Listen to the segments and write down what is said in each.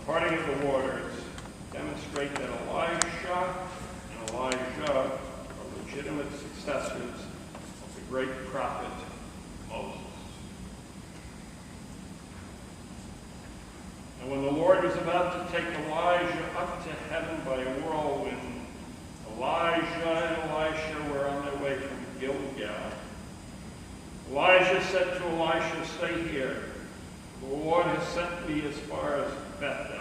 parting of the waters demonstrate that Elisha and Elijah are legitimate successors of the great prophet Moses. And when the Lord was about to take Elijah up to heaven by a whirlwind, Elijah and Elisha were on their way from Gilgal. Elijah said to Elisha, "Stay here. The Lord has sent me as far as Bethel."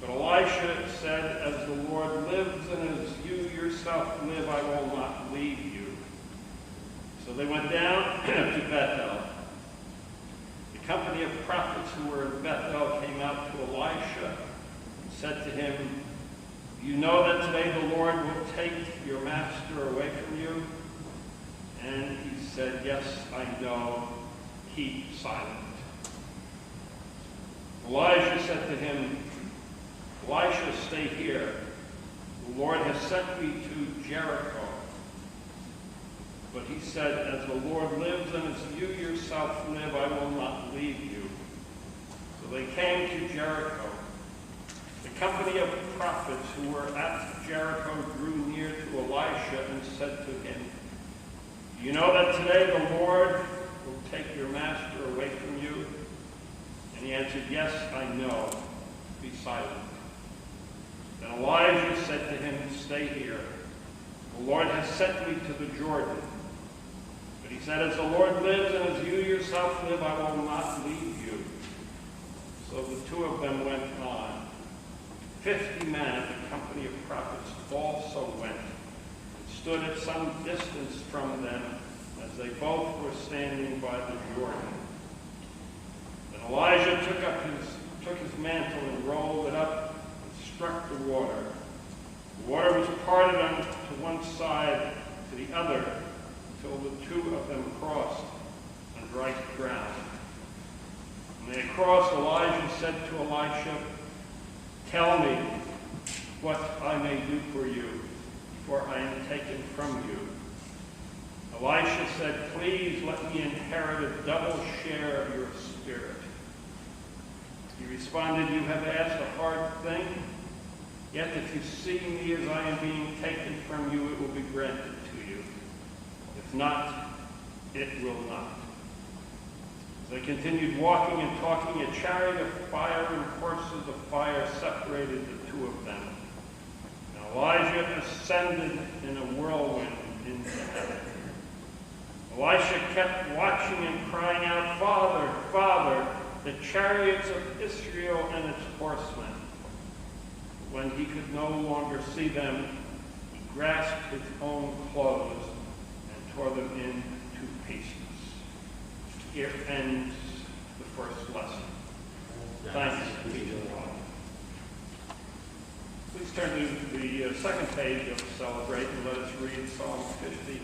But Elisha said, "As the Lord lives and as you yourself live, I will not leave you." So they went down to Bethel. The company of prophets who were in Bethel came out to Elisha and said to him, "You know that today the Lord will take your master away from you?" And he said, "Yes, I know. Keep silent." Elijah said to him, "Elisha, stay here. The Lord has sent me to Jericho." But he said, "As the Lord lives and as you yourself live, I will not leave you." So they came to Jericho. The company of prophets who were at Jericho drew near to Elisha and said to him, "You know that today the Lord will take your master away from you?" And he answered, "Yes, I know. Be silent." Then Elijah said to him, "Stay here. The Lord has sent me to the Jordan." But he said, "As the Lord lives and as you yourself live, I will not leave you." So the two of them went on. 50 men of the company of prophets also went and stood at some distance from them as they both were standing by the Jordan. Then Elijah took his mantle and rolled it up and struck the water. The water was parted to one side to the other until the two of them crossed on dry ground. When they had crossed, Elijah said to Elisha, "Tell me what I may do for you before I am taken from you." Elisha said, "Please let me inherit a double share of your spirit." He responded, "You have asked a hard thing, yet if you see me as I am being taken from you, it will be granted to you. If not, it will not." As they continued walking and talking, a chariot of fire and horses of fire separated the two of them. And Elijah ascended in a whirlwind into heaven. Elisha kept watching and crying out, "Father, Father, the chariots of Israel and its horsemen." When he could no longer see them, he grasped his own clothes and tore them in two pieces. Here ends the first lesson. Thanks be to God. Please turn to the second page of Celebrate and let us read Psalm 50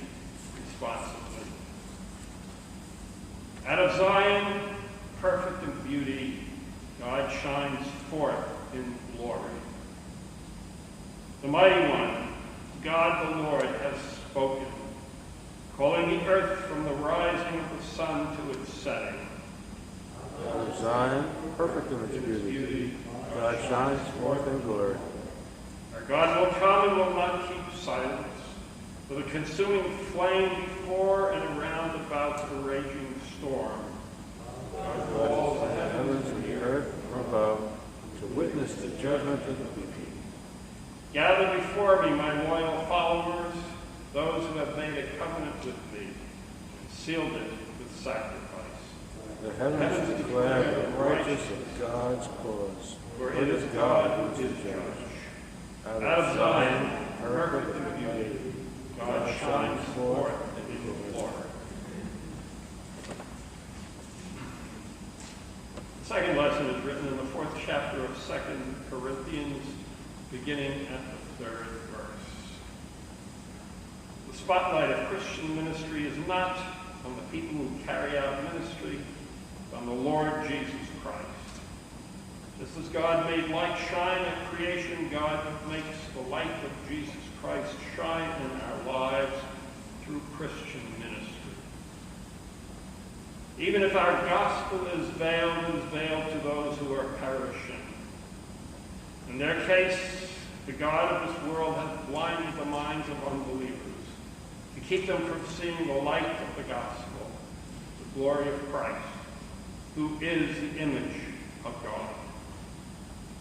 responsively. Out of Zion, perfect in beauty, God shines forth in glory. The Mighty One, God the Lord, has spoken, calling the earth from the rising of the sun to its setting. Out of Zion, perfect in its beauty, God shines forth in glory. Our God will come and will not keep silence, with a consuming flame before and around about a raging storm. God calls the heavens and the earth from above to witness the judgment of the people. Gather before me, my loyal followers, those who have made a covenant with me and sealed it with sacrifice. The heavens declare the righteous of God's cause, for it is God who is judge. Out of Zion, perfect in beauty, God shines forth in glory. The second lesson is written in the 4th chapter of 2 Corinthians, beginning at the 3rd verse. The spotlight of Christian ministry is not on the people who carry out ministry, but on the Lord Jesus Christ. Just as God made light shine at creation, God makes the light of Jesus Christ shine in our lives through Christian ministry. Even if our gospel is veiled to those who are perishing. In their case, the God of this world hath blinded the minds of unbelievers to keep them from seeing the light of the gospel, the glory of Christ, who is the image of God.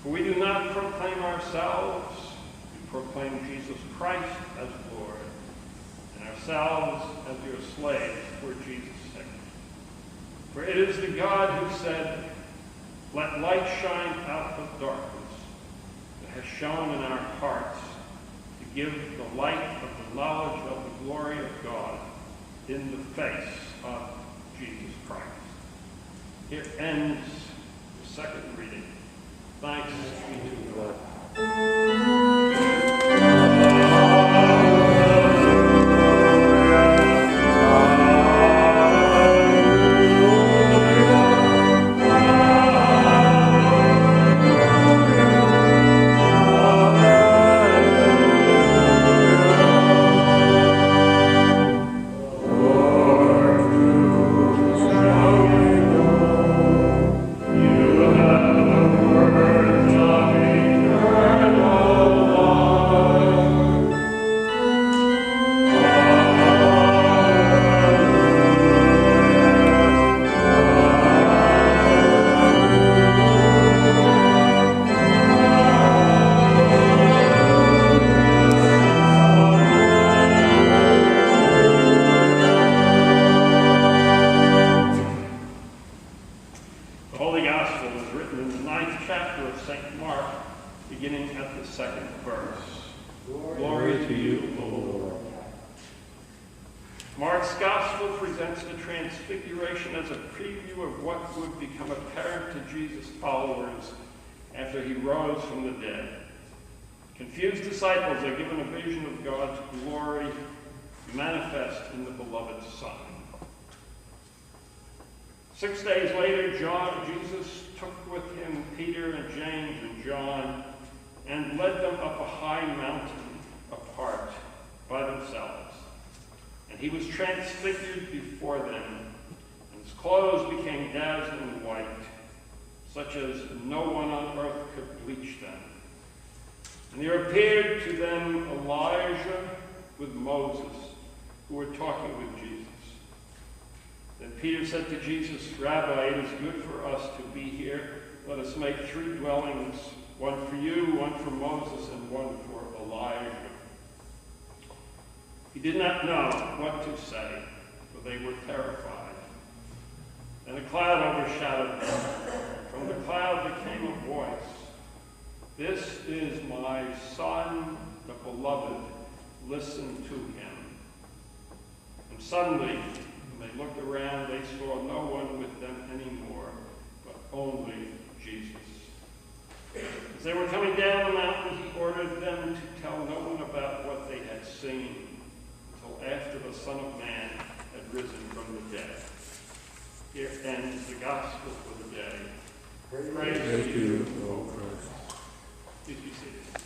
For we do not proclaim ourselves, we proclaim Jesus Christ as Lord, and ourselves as your slaves for Jesus' sake. For it is the God who said, "Let light shine out of darkness," that has shone in our hearts to give the light of the knowledge of the glory of God in the face of Jesus Christ. Here ends the second reading. Thanks be to God. Mark's Gospel presents the Transfiguration as a preview of what would become apparent to Jesus' followers after he rose from the dead. Confused disciples are given a vision of God's glory manifest in the beloved Son. 6 days later, Jesus took with him Peter and James and John and led them up a high mountain apart by themselves. And he was transfigured before them, and his clothes became dazzling white, such as no one on earth could bleach them. And there appeared to them Elijah with Moses, who were talking with Jesus. Then Peter said to Jesus, "Rabbi, it is good for us to be here. Let us make 3 dwellings, one for you, one for Moses, and one for Elijah." He did not know what to say, for they were terrified. And a cloud overshadowed them. From the cloud there came a voice, "This is my Son, the beloved. Listen to him." And suddenly, when they looked around, they saw no one with them anymore, but only Jesus. As they were coming down the mountain, he ordered them to tell no one about what they had seen until after the Son of Man had risen from the dead. Here ends the gospel for the day. Praise to you, O Christ. Please be seated.